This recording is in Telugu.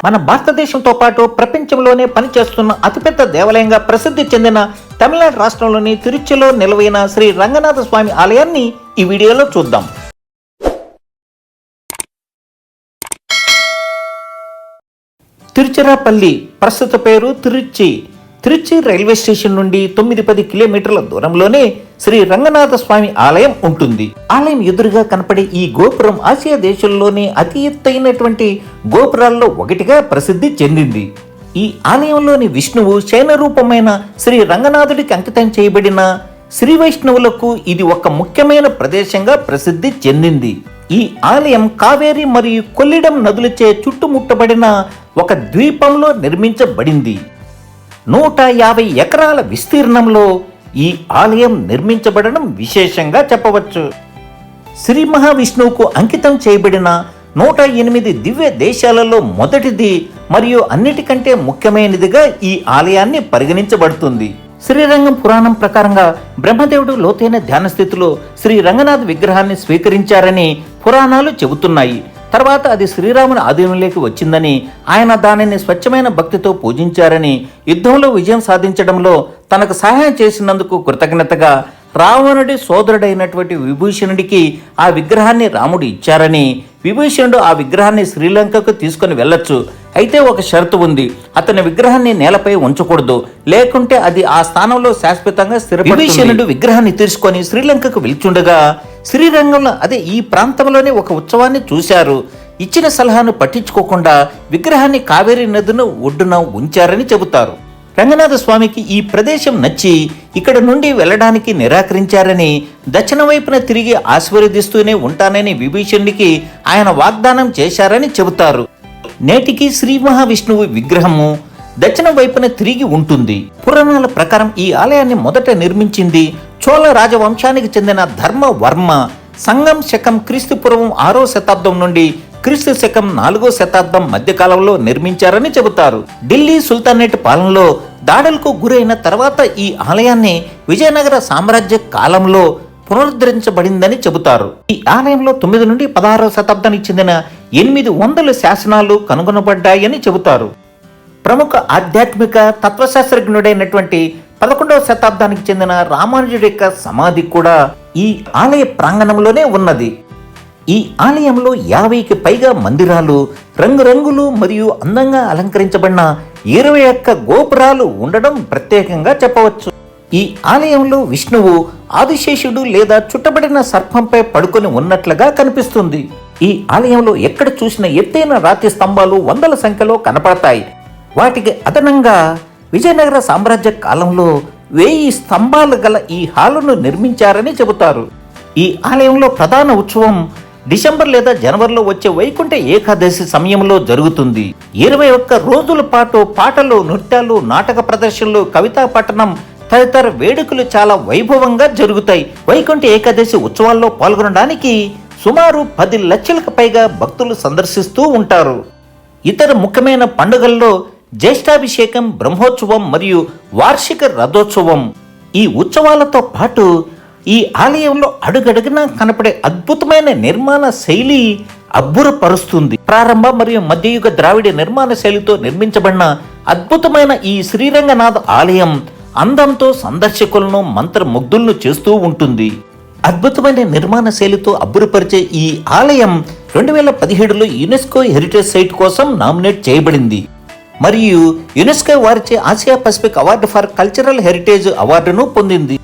మన భారతదేశంతో పాటు ప్రపంచంలోనే పనిచేస్తున్న అతిపెద్ద దేవాలయంగా ప్రసిద్ధి చెందిన తమిళనాడు రాష్ట్రంలోని తిరుచిలో నిలవైన శ్రీ రంగనాథ స్వామి ఆలయాన్ని ఈ వీడియోలో చూద్దాం. తిరుచిరాపల్లి ప్రస్తుత పేరు తిరుచి రైల్వే స్టేషన్ నుండి 9-10 కిలోమీటర్ల దూరంలోనే శ్రీ రంగనాథ స్వామి ఆలయం ఉంటుంది. ఆలయం ఎదురుగా కనపడే ఈ గోపురం ఆసియా దేశంలోని అతి ఎత్తైనటువంటి గోపురాల్లో ఒకటిగా ప్రసిద్ధి చెందింది. ఈ ఆలయంలోని విష్ణువు శయన రూపమైన శ్రీ రంగనాథుడికి అంకితం చేయబడిన శ్రీ వైష్ణవులకు ఇది ఒక ముఖ్యమైన ప్రదేశంగా ప్రసిద్ధి చెందింది. ఈ ఆలయం కావేరి మరియు కొల్లిడం నదులచే చుట్టుముట్టబడిన ఒక ద్వీపంలో నిర్మించబడింది. 150 ఎకరాల విస్తీర్ణంలో ఈ ఆలయం నిర్మించబడడం విశేషంగా చెప్పవచ్చు. శ్రీ మహావిష్ణువుకు అంకితం చేయబడిన 108 దివ్య దేశాలలో మొదటిది మరియు అన్నిటికంటే ముఖ్యమైనదిగా ఈ ఆలయాన్ని పరిగణించబడుతుంది. శ్రీరంగం పురాణం ప్రకారంగా బ్రహ్మదేవుడు లోతైన ధ్యాన స్థితిలో శ్రీ రంగనాథ్ విగ్రహాన్ని స్వీకరించారని పురాణాలు చెబుతున్నాయి. తర్వాత అది శ్రీరాముని ఆధీనంలోకి వచ్చిందని, ఆయన దానిని స్వచ్ఛమైన భక్తితో పూజించారని, యుద్ధంలో విజయం సాధించడంలో తనకు సహాయం చేసినందుకు కృతజ్ఞతగా రావణుడి సోదరుడైనటువంటి విభీషణుడికి ఆ విగ్రహాన్ని రాముడు ఇచ్చారని, విభీషణుడు ఆ విగ్రహాన్ని శ్రీలంకకు తీసుకుని వెళ్ళొచ్చు, అయితే ఒక షరతు ఉంది, అతని విగ్రహాన్ని నేలపై ఉంచకూడదు, లేకుంటే అది ఆ స్థానంలో శాశ్వతంగా స్థిరపడుతుంది. విభీషణుడు విగ్రహాన్ని తీసుకొని శ్రీలంకకు వెళ్తుండగా శ్రీరంగంలో అదే ఈ ప్రాంతంలోనే ఒక ఉత్సవాన్ని చూశారు. ఇచ్చిన సలహాను పట్టించుకోకుండా విగ్రహాన్ని కావేరీ నదిని ఒడ్డున ఉంచారని చెబుతారు. రంగనాథ స్వామికి ఈ ప్రదేశం నచ్చి ఇక్కడ నుండి వెళ్ళడానికి నిరాకరించారని, దక్షిణ వైపున తిరిగి ఆశీర్వదిస్తూనే ఉంటానని విభీషణుడికి ఆయన వాగ్దానం చేశారని చెబుతారు. నేటికి శ్రీ మహావిష్ణువు విగ్రహము దక్షిణ వైపున తిరిగి ఉంటుంది. పురాణాల ప్రకారం ఈ ఆలయాన్ని మొదట నిర్మించింది చోళ రాజవంశానికి చెందిన ధర్మవర్మ. సంగం శకం క్రీస్తుపూర్వం 6వ శతాబ్దం నుండి క్రీస్తు శకం 4వ శతాబ్దం మధ్యకాలంలో నిర్మించారని చెబుతారు. ఢిల్లీ సుల్తానేట్ పాలనలో దాడులకు గురైన తర్వాత ఈ ఆలయాన్ని విజయనగర సామ్రాజ్య కాలంలో పునరుద్ధరించబడిందని చెబుతారు. ఈ ఆలయంలో 9 నుండి 16వ శతాబ్దానికి చెందిన 800 శాసనాలు కనుగొనబడ్డాయని చెబుతారు. ప్రముఖ ఆధ్యాత్మిక తత్వశాస్త్రజ్ఞుడైనటువంటి 11వ శతాబ్దానికి చెందిన రామానుజుడి యొక్క సమాధి కూడా ఈ ఆలయ ప్రాంగణంలోనే ఉన్నది. ఈ ఆలయంలో 50కి పైగా మందిరాలు, రంగురంగులు మరియు అందంగా అలంకరించబడిన 21 గోపురాలు ఉండడం ప్రత్యేకంగా చెప్పవచ్చు. ఈ ఆలయంలో విష్ణువు ఆదిశేషుడు లేదా చుట్టబడిన సర్పంపై పడుకొని ఉన్నట్లుగా కనిపిస్తుంది. ఈ ఆలయంలో ఎక్కడ చూసిన ఎత్తైన రాతి స్తంభాలు వందల సంఖ్యలో కనపడతాయి. వాటికి అదనంగా విజయనగర సామ్రాజ్య కాలంలో 1000 స్తంభాలు గల ఈ హాలును నిర్మించారని చెబుతారు. ఈ ఆలయంలో ప్రధాన ఉత్సవం డిసెంబర్ లేదా జనవరిలో వచ్చే వైకుంఠ ఏకాదశి సమయంలో జరుగుతుంది. 21 రోజుల పాటు పాటలు, నృత్యాలు, నాటక ప్రదర్శనలు, కవితా పఠనం తదితర వేడుకలు చాలా వైభవంగా జరుగుతాయి. వైకుంఠ ఏకాదశి ఉత్సవాల్లో పాల్గొనడానికి సుమారు 10 లక్షలకు పైగా భక్తులు సందర్శిస్తూ ఉంటారు. ఇతర ముఖ్యమైన పండుగల్లో జ్యేష్ఠాభిషేకం, బ్రహ్మోత్సవం మరియు వార్షిక రథోత్సవం. ఈ ఉత్సవాలతో పాటు ఈ ఆలయంలో అడుగడుగునా కనపడే అద్భుతమైన నిర్మాణ శైలి అబ్బురపరుస్తుంది. ప్రారంభ మరియు మధ్యయుగ ద్రావిడ నిర్మాణ శైలితో నిర్మించబడిన అద్భుతమైన ఈ శ్రీరంగనాథ ఆలయం అందంతో సందర్శకులను మంత్రముగ్ధులను చేస్తూ ఉంటుంది. అద్భుతమైన నిర్మాణ శైలితో అబ్బురపరిచే ఈ ఆలయం 2017లో యునెస్కో హెరిటేజ్ సైట్ కోసం నామినేట్ చేయబడింది మరియు యునెస్కో వారిచే Asia Pacific award for cultural heritage అవార్డును పొందింది.